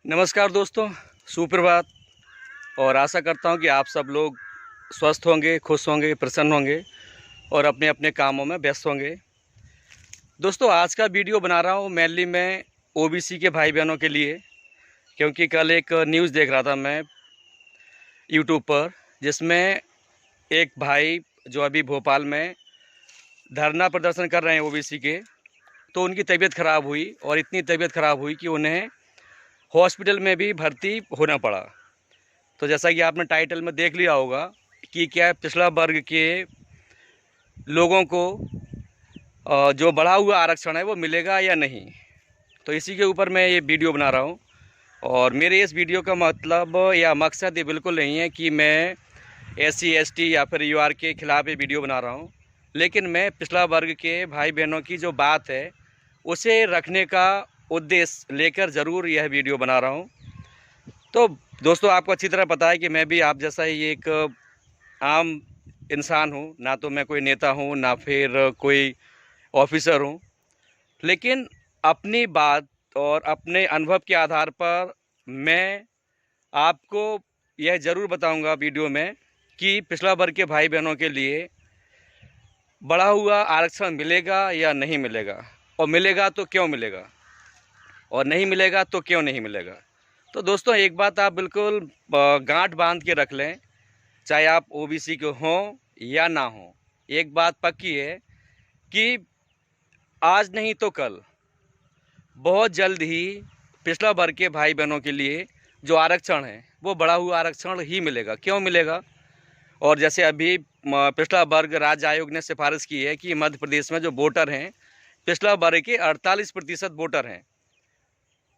नमस्कार दोस्तों, सुप्रभात। और आशा करता हूं कि आप सब लोग स्वस्थ होंगे, खुश होंगे, प्रसन्न होंगे और अपने अपने कामों में व्यस्त होंगे। दोस्तों, आज का वीडियो बना रहा हूं मेनली मैं ओबीसी के भाई बहनों के लिए, क्योंकि कल एक न्यूज़ देख रहा था मैं यूट्यूब पर, जिसमें एक भाई जो अभी भोपाल में धरना प्रदर्शन कर रहे हैं ओबीसी के, तो उनकी तबीयत ख़राब हुई और इतनी तबीयत ख़राब हुई कि उन्हें हॉस्पिटल में भी भर्ती होना पड़ा। तो जैसा कि आपने टाइटल में देख लिया होगा कि क्या पिछड़ा वर्ग के लोगों को जो बढ़ा हुआ आरक्षण है वो मिलेगा या नहीं। तो इसी के ऊपर मैं ये वीडियो बना रहा हूँ। और मेरे इस वीडियो का मतलब या मकसद ये बिल्कुल नहीं है कि मैं SC ST या फिर UR के ख़िलाफ़ ये वीडियो बना रहा हूँ, लेकिन मैं पिछड़ा वर्ग के भाई बहनों की जो बात है उसे रखने का उद्देश्य लेकर ज़रूर यह वीडियो बना रहा हूँ। तो दोस्तों, आपको अच्छी तरह पता है कि मैं भी आप जैसा ही एक आम इंसान हूँ, ना तो मैं कोई नेता हूँ ना फिर कोई ऑफिसर हूँ, लेकिन अपनी बात और अपने अनुभव के आधार पर मैं आपको यह ज़रूर बताऊंगा वीडियो में कि पिछड़ा वर्ग के भाई बहनों के लिए बढ़ा हुआ आरक्षण मिलेगा या नहीं मिलेगा, और मिलेगा तो क्यों मिलेगा, और नहीं मिलेगा तो क्यों नहीं मिलेगा। तो दोस्तों, एक बात आप बिल्कुल गांठ बांध के रख लें, चाहे आप ओबीसी के हों या ना हों, एक बात पक्की है कि आज नहीं तो कल बहुत जल्द ही पिछड़ा वर्ग के भाई बहनों के लिए जो आरक्षण है वो बढ़ा हुआ आरक्षण ही मिलेगा। क्यों मिलेगा? और जैसे अभी पिछड़ा वर्ग राज्य आयोग ने सिफारिश की है कि मध्य प्रदेश में जो वोटर हैं, पिछड़ा वर्ग के 48% वोटर हैं,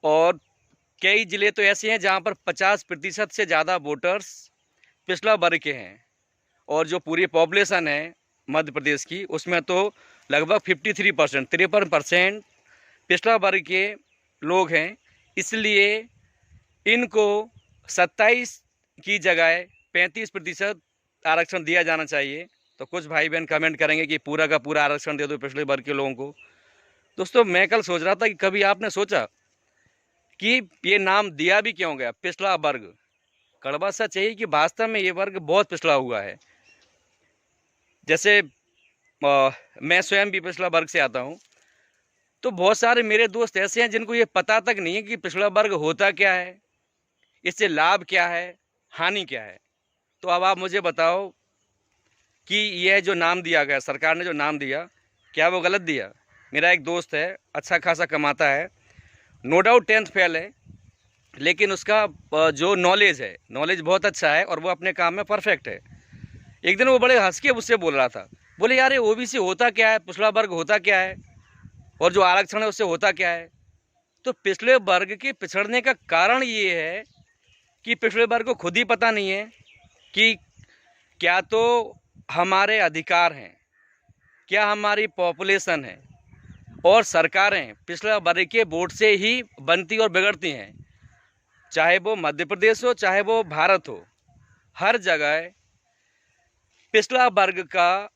और कई ज़िले तो ऐसे हैं जहां पर 50% से ज़्यादा वोटर्स पिछड़ा वर्ग के हैं। और जो पूरी पॉपुलेशन है मध्य प्रदेश की, उसमें तो लगभग 53% पिछड़ा वर्ग के लोग हैं। इसलिए इनको 27 की जगह 35% आरक्षण दिया जाना चाहिए। तो कुछ भाई बहन कमेंट करेंगे कि पूरा का पूरा आरक्षण दे दो पिछड़े वर्ग के लोगों को। दोस्तों, मैं कल सोच रहा था कि कभी आपने सोचा कि ये नाम दिया भी क्यों गया पिछड़ा वर्ग? कड़वा सच यही कि वास्तव में ये वर्ग बहुत पिछड़ा हुआ है। जैसे मैं स्वयं भी पिछड़ा वर्ग से आता हूँ, तो बहुत सारे मेरे दोस्त ऐसे हैं जिनको ये पता तक नहीं है कि पिछड़ा वर्ग होता क्या है, इससे लाभ क्या है, हानि क्या है। तो अब आप मुझे बताओ कि यह जो नाम दिया गया, सरकार ने जो नाम दिया, क्या वो गलत दिया? मेरा एक दोस्त है, अच्छा खासा कमाता है, नो डाउट 10th फेल है, लेकिन उसका जो नॉलेज बहुत अच्छा है और वो अपने काम में परफेक्ट है। एक दिन वो बड़े हंस के मुझसे बोल रहा था, बोले यार ये ओबीसी होता क्या है, पिछड़ा वर्ग होता क्या है, और जो आरक्षण है उससे होता क्या है? तो पिछड़े वर्ग के पिछड़ने का कारण ये है कि पिछड़े वर्ग को खुद ही पता नहीं है कि क्या तो हमारे अधिकार हैं, क्या हमारी पॉपुलेशन है, और सरकारें पिछड़ा वर्ग के वोट से ही बनती और बिगड़ती हैं। चाहे वो मध्य प्रदेश हो, चाहे वो भारत हो, हर जगह पिछड़ा वर्ग का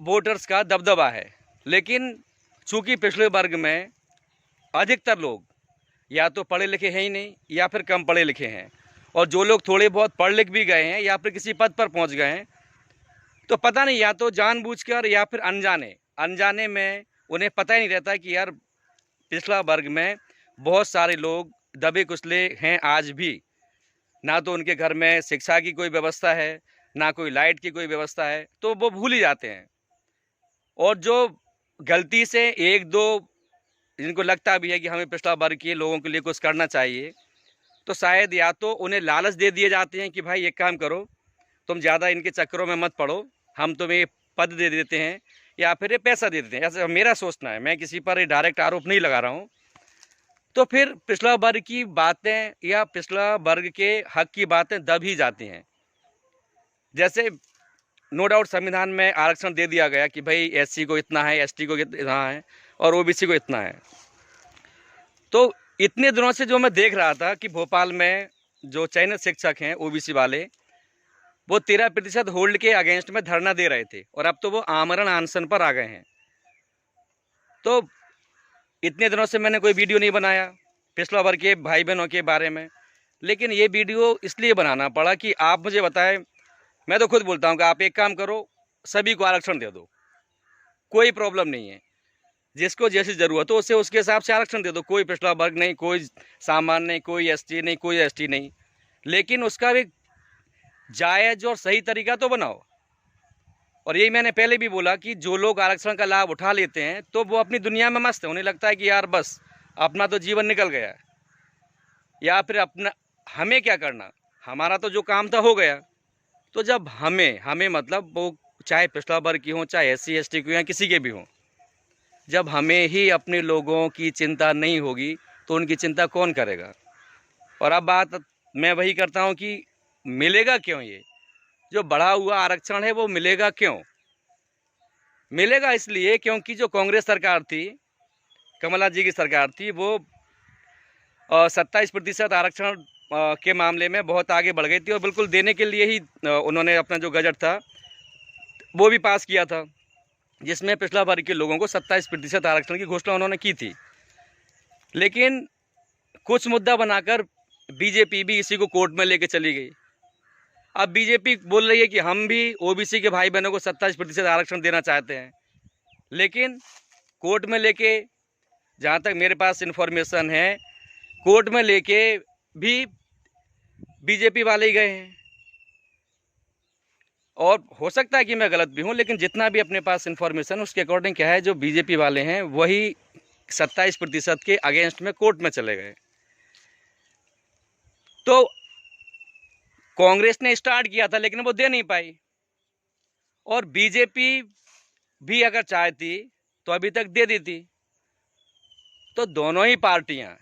वोटर्स का दबदबा है। लेकिन चूंकि पिछड़े वर्ग में अधिकतर लोग या तो पढ़े लिखे हैं ही नहीं, या फिर कम पढ़े लिखे हैं, और जो लोग थोड़े बहुत पढ़ लिख भी गए हैं या फिर किसी पद पर पहुंच गए हैं, तो पता नहीं, या तो जानबूझकर या फिर अनजाने में उन्हें पता ही नहीं रहता कि यार पिछड़ा वर्ग में बहुत सारे लोग दबे कुचले हैं आज भी। ना तो उनके घर में शिक्षा की कोई व्यवस्था है, ना कोई लाइट की कोई व्यवस्था है, तो वो भूल ही जाते हैं। और जो गलती से एक दो जिनको लगता भी है कि हमें पिछड़ा वर्ग के लोगों के लिए कुछ करना चाहिए, तो शायद या तो उन्हें लालच दे दिए जाते हैं कि भाई एक काम करो, तुम ज़्यादा इनके चक्करों में मत पड़ो, हम तुम्हें पद दे देते हैं या फिर ये पैसा दे देते हैं। ऐसा मेरा सोचना है, मैं किसी पर डायरेक्ट आरोप नहीं लगा रहा हूँ। तो फिर पिछड़ा वर्ग की बातें या पिछड़ा वर्ग के हक की बातें दब ही जाती हैं। जैसे नो डाउट संविधान में आरक्षण दे दिया गया कि भाई SC को इतना है, ST को इतना है, और OBC को इतना है। तो इतने दिनों से जो मैं देख रहा था कि भोपाल में जो चयनित शिक्षक हैं OBC वाले, वो 13% होल्ड के अगेंस्ट में धरना दे रहे थे, और अब तो वो आमरण अनशन पर आ गए हैं। तो इतने दिनों से मैंने कोई वीडियो नहीं बनाया, पिछड़ा वर्ग के भाई बहनों के बारे में। लेकिन ये वीडियो इसलिए बनाना पड़ा कि आप मुझे बताएं। मैं तो खुद बोलता हूँ कि आप एक काम करो, सभी को आरक्षण दे दो, कोई प्रॉब्लम नहीं है। जिसको जैसी ज़रूरत हो उसे उसके हिसाब से आरक्षण दे दो, कोई पिछड़ा वर्ग नहीं, कोई सामान्य नहीं, कोई एसटी नहीं, कोई एसटी नहीं। लेकिन उसका एक जायज़ और सही तरीका तो बनाओ। और यही मैंने पहले भी बोला कि जो लोग आरक्षण का लाभ उठा लेते हैं तो वो अपनी दुनिया में मस्त है, उन्हें लगता है कि यार बस अपना तो जीवन निकल गया है, या फिर अपना हमें क्या करना, हमारा तो जो काम था हो गया। तो जब हमें मतलब वो चाहे पिछड़ा वर्ग की हो, चाहे एससी एसटी की हो, या किसी के भी हों, जब हमें ही अपने लोगों की चिंता नहीं होगी तो उनकी चिंता कौन करेगा। और अब बात मैं वही करता हूँ कि मिलेगा क्यों, ये जो बढ़ा हुआ आरक्षण है वो मिलेगा क्यों? मिलेगा इसलिए क्योंकि जो कांग्रेस सरकार थी, कमलनाथ जी की सरकार थी, वो 27% आरक्षण के मामले में बहुत आगे बढ़ गई थी और बिल्कुल देने के लिए ही उन्होंने अपना जो गजट था वो भी पास किया था, जिसमें पिछड़ा वर्ग के लोगों को 27% आरक्षण की घोषणा उन्होंने की थी। लेकिन कुछ मुद्दा बनाकर बीजेपी भी इसी को कोर्ट में लेके चली गई। अब बीजेपी बोल रही है कि हम भी ओबीसी के भाई बहनों को 27% आरक्षण देना चाहते हैं, लेकिन कोर्ट में लेके, जहाँ तक मेरे पास इन्फॉर्मेशन है, कोर्ट में लेके भी बीजेपी वाले ही गए हैं। और हो सकता है कि मैं गलत भी हूँ, लेकिन जितना भी अपने पास इन्फॉर्मेशन उसके अकॉर्डिंग क्या है, जो बीजेपी वाले हैं वही 27% के अगेंस्ट में कोर्ट में चले गए। तो कांग्रेस ने स्टार्ट किया था लेकिन वो दे नहीं पाई, और बीजेपी भी अगर चाहती तो अभी तक दे देती। तो दोनों ही पार्टियां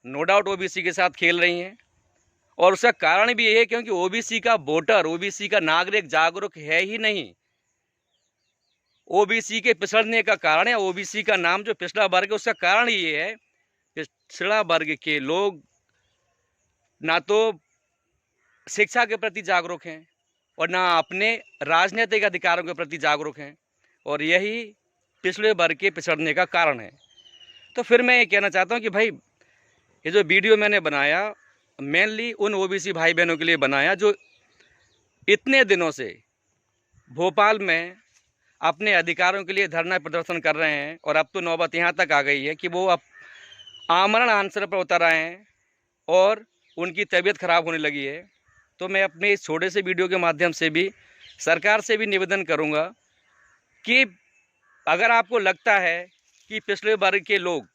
नो डाउट ओबीसी के साथ खेल रही हैं, और उसका कारण भी ये है क्योंकि ओबीसी का वोटर, ओबीसी का नागरिक जागरूक है ही नहीं। ओबीसी के पिछड़ने का कारण है, ओबीसी का नाम जो पिछड़ा वर्ग है उसका कारण ये है, पिछड़ा वर्ग के लोग ना तो शिक्षा के प्रति जागरूक हैं और ना अपने राजनीतिक अधिकारों के प्रति जागरूक हैं, और यही पिछड़े वर्ग के पिछड़ने का कारण है। तो फिर मैं ये कहना चाहता हूँ कि भाई ये जो वीडियो मैंने बनाया मेनली उन ओबीसी भाई बहनों के लिए बनाया जो इतने दिनों से भोपाल में अपने अधिकारों के लिए धरना प्रदर्शन कर रहे हैं, और अब तो नौबत यहाँ तक आ गई है कि वो अब आमरण अनशन पर उतर आए हैं और उनकी तबीयत खराब होने लगी है। तो मैं अपने इस छोटे से वीडियो के माध्यम से भी सरकार से भी निवेदन करूंगा कि अगर आपको लगता है कि पिछड़े वर्ग के लोग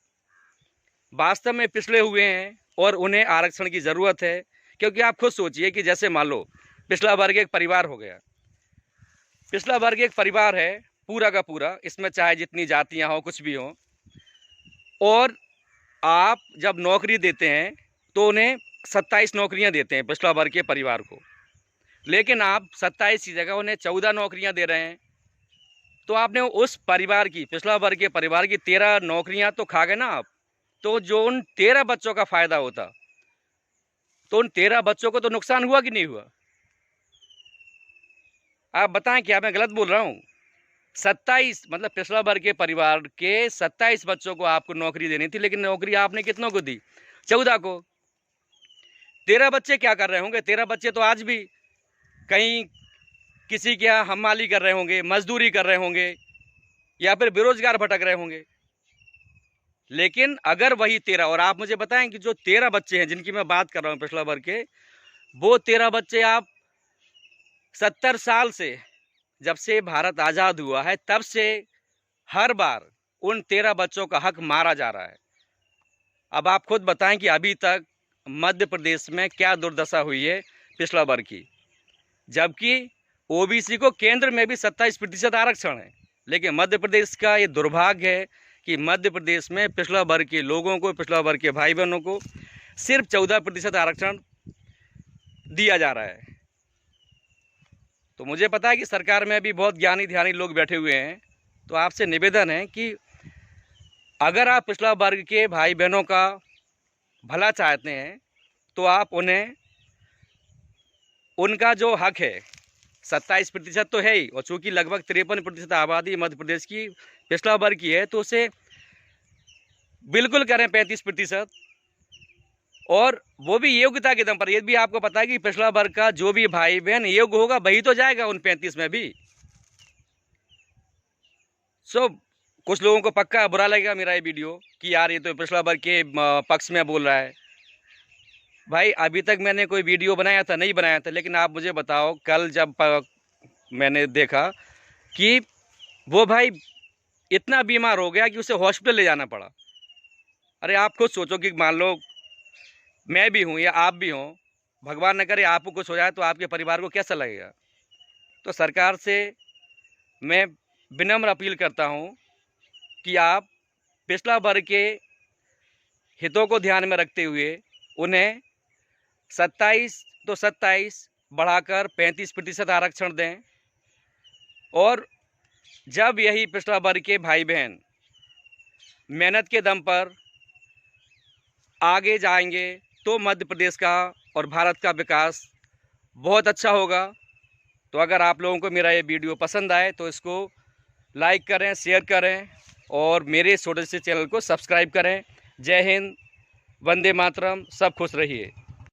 वास्तव में पिछड़े हुए हैं और उन्हें आरक्षण की ज़रूरत है, क्योंकि आप खुद सोचिए कि जैसे मान लो पिछड़ा वर्ग एक परिवार हो गया, पिछड़ा वर्ग एक परिवार है पूरा का पूरा, इसमें चाहे जितनी जातियां हो कुछ भी हो, और आप जब नौकरी देते हैं तो उन्हें 27 नौकरियां देते हैं पिछड़ा वर्ग के परिवार को, लेकिन आप 27 की जगह उन्हें 14 नौकरियां दे रहे हैं। तो आपने उस परिवार की, पिछड़ा वर्ग के परिवार की 13 नौकरियां तो खा गए ना आप। तो जो उन 13 बच्चों का फायदा होता, तो उन 13 बच्चों को तो नुकसान हुआ कि नहीं हुआ? आप बताएं, क्या मैं गलत बोल रहा हूं? 27 मतलब पिछड़ा वर्ग के परिवार के 27 बच्चों को आपको नौकरी देनी थी, लेकिन नौकरी आपने कितनों को दी? 14 को। 13 बच्चे क्या कर रहे होंगे? 13 बच्चे तो आज भी कहीं किसी के यहाँ हमाली कर रहे होंगे, मजदूरी कर रहे होंगे, या फिर बेरोजगार भटक रहे होंगे। लेकिन अगर वही 13, और आप मुझे बताएं कि जो 13 बच्चे हैं जिनकी मैं बात कर रहा हूँ पिछड़ा वर्ग के, वो 13 बच्चे आप 70 साल से, जब से भारत आज़ाद हुआ है तब से हर बार उन 13 बच्चों का हक मारा जा रहा है। अब आप खुद बताएं कि अभी तक मध्य प्रदेश में क्या दुर्दशा हुई है पिछड़ा वर्ग की, जबकि ओबीसी को केंद्र में भी 27% आरक्षण है। लेकिन मध्य प्रदेश का ये दुर्भाग्य है कि मध्य प्रदेश में पिछड़ा वर्ग के लोगों को, पिछड़ा वर्ग के भाई बहनों को सिर्फ 14% आरक्षण दिया जा रहा है। तो मुझे पता है कि सरकार में भी बहुत ज्ञानी ध्यानी लोग बैठे हुए हैं, तो आपसे निवेदन है कि अगर आप पिछड़ा वर्ग के भाई बहनों का भला चाहते हैं तो आप उन्हें उनका जो हक है, 27% तो है ही, और चूँकि लगभग 53% आबादी मध्य प्रदेश की पिछड़ा वर्ग की है, तो उसे बिल्कुल करें 35%। और वो भी योग्यता के दम पर। ये भी आपको पता है कि पिछड़ा वर्ग का जो भी भाई बहन योग्य होगा वही तो जाएगा उन 35 में भी। कुछ लोगों को पक्का बुरा लगेगा मेरा ये वीडियो कि यार ये तो पिछड़ा वर्ग के पक्ष में बोल रहा है। भाई अभी तक मैंने कोई वीडियो बनाया था नहीं बनाया था, लेकिन आप मुझे बताओ कल जब मैंने देखा कि वो भाई इतना बीमार हो गया कि उसे हॉस्पिटल ले जाना पड़ा। अरे आप खुद सोचो कि मान लो मैं भी हूँ या आप भी हों, भगवान न करे आपको कुछ हो जाए तो आपके परिवार को कैसा लगेगा। तो सरकार से मैं विनम्र अपील करता हूँ कि आप पिछड़ा वर्ग के हितों को ध्यान में रखते हुए उन्हें 27 तो 27 बढ़ाकर 35% आरक्षण दें। और जब यही पिछड़ा वर्ग के भाई बहन मेहनत के दम पर आगे जाएंगे तो मध्य प्रदेश का और भारत का विकास बहुत अच्छा होगा। तो अगर आप लोगों को मेरा ये वीडियो पसंद आए तो इसको लाइक करें, शेयर करें और मेरे छोटे से चैनल को सब्सक्राइब करें। जय हिंद, वंदे मातरम, सब खुश रहिए।